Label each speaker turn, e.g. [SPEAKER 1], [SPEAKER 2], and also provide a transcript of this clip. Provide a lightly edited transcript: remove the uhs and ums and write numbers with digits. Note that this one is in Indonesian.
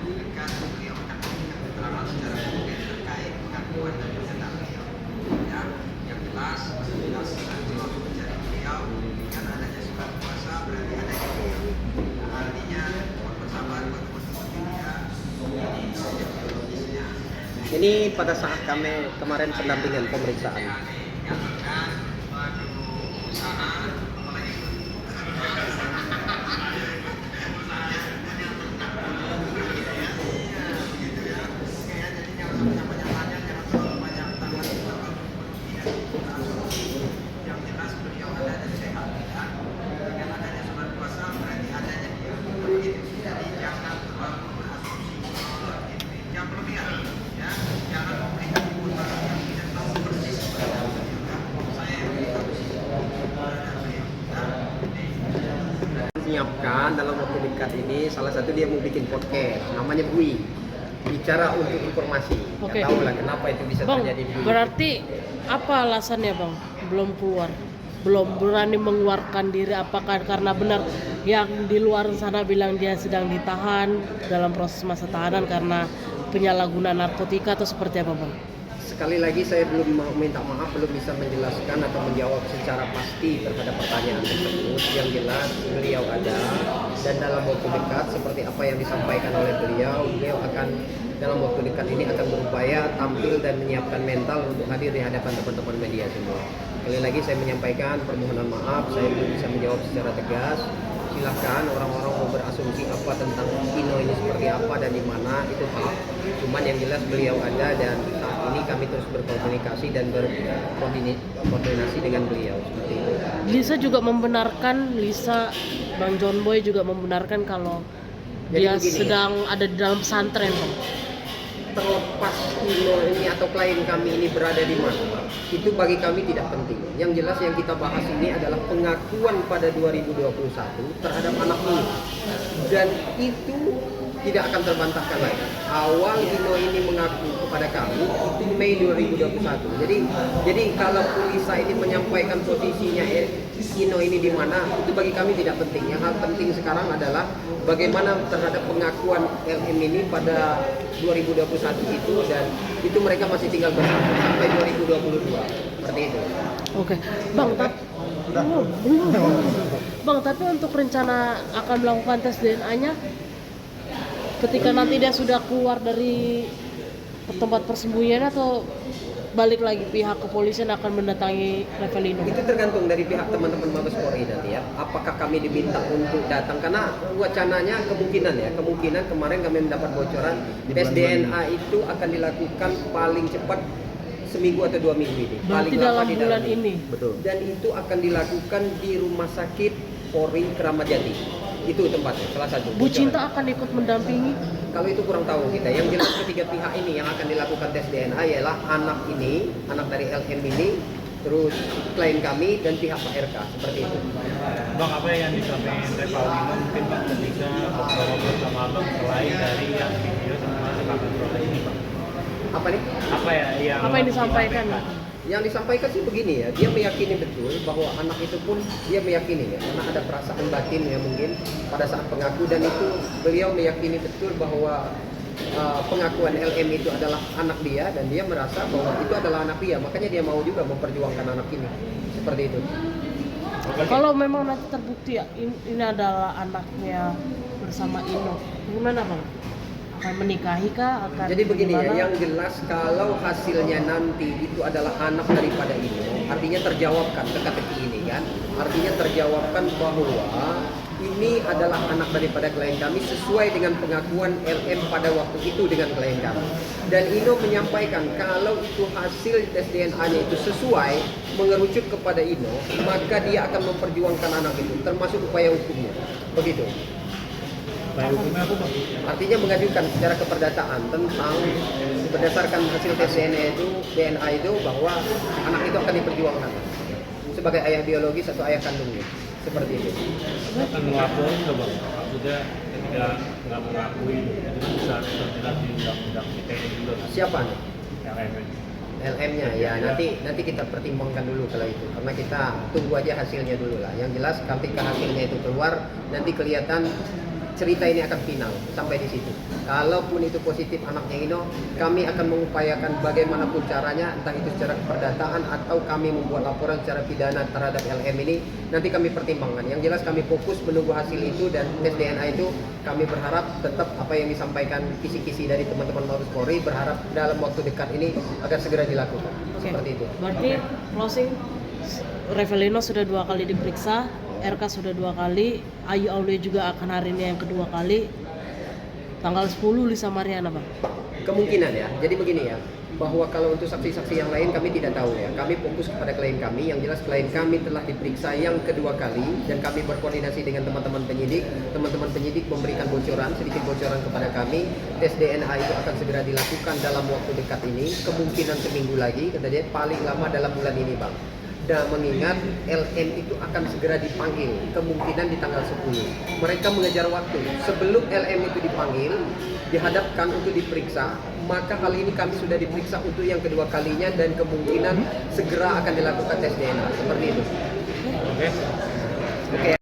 [SPEAKER 1] akan beliau akan memberikan keterangan secara konkret terkait pengakuan dan pernyataan beliau. Ya, yang jelas nanti waktu mencari beliau kan adanya surat kuasa berarti adanya beliau. Nah, artinya mohon bersabar buat teman-teman media ini proses biologisnya.
[SPEAKER 2] Ini pada saat kami kemarin pendampingan pemeriksaan.
[SPEAKER 1] Yang akan maju usaha apalagi yang jelas beliau ada dan sehat ya. Dengan adanya surat kuasa berarti adanya dia. Begitu. Jadi jangan terlalu berasumsi yang berlebihan ya. Jangan memberikan inputan yang tidak tahu persis kepada beliau. Saya yang tahu persis kepada beliau.
[SPEAKER 2] Menyiapkan dalam waktu dekat ini, salah satu dia mau bikin podcast namanya Bui, bicara untuk informasi.
[SPEAKER 3] Oke.
[SPEAKER 2] Nggak tahu lah kenapa itu bisa
[SPEAKER 3] Bang,
[SPEAKER 2] terjadi Bui.
[SPEAKER 3] berarti apa alasannya Bang? Belum keluar, belum berani mengeluarkan diri. Apakah karena benar yang di luar sana bilang dia sedang ditahan dalam proses masa tahanan karena penyalahgunaan narkotika atau seperti apa Bang?
[SPEAKER 2] Sekali lagi saya belum mau minta maaf, belum bisa menjelaskan atau menjawab secara pasti terhadap pertanyaan tersebut. Yang jelas beliau ada dan dalam waktu dekat seperti apa yang disampaikan oleh beliau akan dalam waktu dekat ini akan berupaya tampil dan menyiapkan mental untuk hadir di hadapan teman-teman media semua. Sekali lagi saya menyampaikan permohonan maaf, saya belum bisa menjawab secara tegas. Silahkan orang-orang mau berasumsi apa tentang Ino ini seperti apa dan di mana itu hak. Cuman yang jelas beliau ada dan saat ini kami terus berkomunikasi dan berkoordinasi dengan beliau seperti itu.
[SPEAKER 3] Lisa juga membenarkan, Bang John Boy juga membenarkan kalau
[SPEAKER 2] Jadi
[SPEAKER 3] dia
[SPEAKER 2] begini,
[SPEAKER 3] sedang ada di dalam pesantren Bang.
[SPEAKER 2] terlepas Ino ini atau klien kami ini berada di mana, itu bagi kami tidak penting. Yang jelas yang kita bahas ini adalah pengakuan pada 2021 terhadap anak ini, dan itu tidak akan terbantahkan lagi. Awal Ino ini mengaku kepada kami itu Mei 2021. Jadi kalau Lisa ini menyampaikan posisinya Ino ini di mana, itu bagi kami tidak penting. Yang hal penting sekarang adalah bagaimana terhadap pengakuan LM ini pada 2021 itu, dan itu mereka masih tinggal bersama sampai 2022 seperti itu.
[SPEAKER 3] Oke, Bang, belum. Bang, tapi untuk rencana akan melakukan tes DNA-nya ketika nanti dia sudah keluar dari tempat persembunyian atau balik lagi pihak kepolisian akan mendatangi Revelino?
[SPEAKER 2] Itu tergantung dari pihak teman-teman Mabes Polri nanti ya. Apakah kami diminta untuk datang, karena wacananya kemungkinan kemarin kami mendapat bocoran tes DNA itu akan dilakukan paling cepat seminggu atau 2 minggu ini.
[SPEAKER 3] Berarti
[SPEAKER 2] Paling
[SPEAKER 3] dalam
[SPEAKER 2] lama di
[SPEAKER 3] bulan
[SPEAKER 2] dalam
[SPEAKER 3] ini.
[SPEAKER 2] Betul. Dan itu akan dilakukan di Rumah Sakit Polri Kramat Jati. Itu tempatnya, salah satu.
[SPEAKER 3] Bu
[SPEAKER 2] bocoran.
[SPEAKER 3] Cinta akan ikut mendampingi?
[SPEAKER 2] Kalau itu kurang tahu kita. Yang jelas ketiga pihak ini yang akan dilakukan tes DNA ialah anak dari LM ini, terus klien kami dan pihak Pak RK, seperti itu.
[SPEAKER 4] Bang, apa yang disampaikan Revalino mungkin Bang ketika ngobrol sama Abang selain dari yang video sama kakak Rola ini Bang?
[SPEAKER 2] Apa nih?
[SPEAKER 4] Apa yang
[SPEAKER 3] disampaikan?
[SPEAKER 2] Yang disampaikan sih begini ya, dia meyakini betul bahwa anak itu pun dia meyakini ya, karena ada perasaan batin ya mungkin pada saat pengaku, dan itu beliau meyakini betul bahwa pengakuan LM itu adalah anak dia, dan dia merasa bahwa itu adalah anak dia, makanya dia mau juga memperjuangkan anak ini, seperti itu.
[SPEAKER 3] Kalau memang nanti terbukti ya ini adalah anaknya bersama Ino, gimana Bang? Akan menikahi kah?
[SPEAKER 2] Jadi begini ya, yang jelas kalau hasilnya nanti itu adalah anak daripada Ino, artinya terjawabkan teka-teki ini kan, artinya terjawabkan bahwa ini adalah anak daripada klien kami sesuai dengan pengakuan LM pada waktu itu dengan klien kami. Dan Ino menyampaikan kalau itu hasil tes DNA-nya itu sesuai mengerucut kepada Ino, maka dia akan memperjuangkan anak itu, termasuk upaya hukumnya. Begitu.
[SPEAKER 4] Upaya hukumnya apa Bang?
[SPEAKER 2] Artinya mengajukan secara keperdataan tentang berdasarkan hasil tes DNA itu bahwa anak itu akan diperjuangkan sebagai ayah biologis atau ayah kandungnya, seperti itu.
[SPEAKER 4] Akan melapor ke Bang, maksudnya ketika nggak mengakui itu bisa terjerat di undang-undang ITE juga kan?
[SPEAKER 2] Siapa nih?
[SPEAKER 4] LM.
[SPEAKER 2] LM-nya ya, nanti kita pertimbangkan dulu kalau itu, karena kita tunggu aja hasilnya dulu lah. Yang jelas ketika hasilnya itu keluar nanti kelihatan cerita ini akan final sampai di situ. Kalaupun itu positif anaknya Ino, kami akan mengupayakan bagaimanapun caranya, entah itu secara keperdataan atau kami membuat laporan secara pidana terhadap LM ini, nanti kami pertimbangkan. Yang jelas kami fokus menunggu hasil itu, dan tes DNA itu kami berharap tetap apa yang disampaikan kisi-kisi dari teman-teman Mabes Polri, berharap dalam waktu dekat ini akan segera dilakukan.
[SPEAKER 3] Oke.
[SPEAKER 2] Seperti itu.
[SPEAKER 3] Berarti closing, Revelino sudah 2 kali diperiksa, RK sudah 2 kali, Ayu Aulia juga akan hari ini yang kedua kali. Tanggal 10 Lisa Mariana, Bang.
[SPEAKER 2] Kemungkinan ya. Jadi begini ya, bahwa kalau untuk saksi-saksi yang lain kami tidak tahu ya. Kami fokus kepada klien kami. Yang jelas klien kami telah diperiksa yang kedua kali, dan kami berkoordinasi dengan teman-teman penyidik. Teman-teman penyidik memberikan bocoran, sedikit bocoran kepada kami. Tes DNA itu akan segera dilakukan dalam waktu dekat ini. Kemungkinan seminggu lagi, kata dia, paling lama dalam bulan ini, Bang. Dan mengingat LM itu akan segera dipanggil, kemungkinan di tanggal 10. Mereka mengejar waktu. Sebelum LM itu dipanggil, dihadapkan untuk diperiksa, maka kali ini kami sudah diperiksa untuk yang kedua kalinya, dan kemungkinan segera akan dilakukan tes DNA. Seperti itu.
[SPEAKER 4] Oke.
[SPEAKER 2] Oke.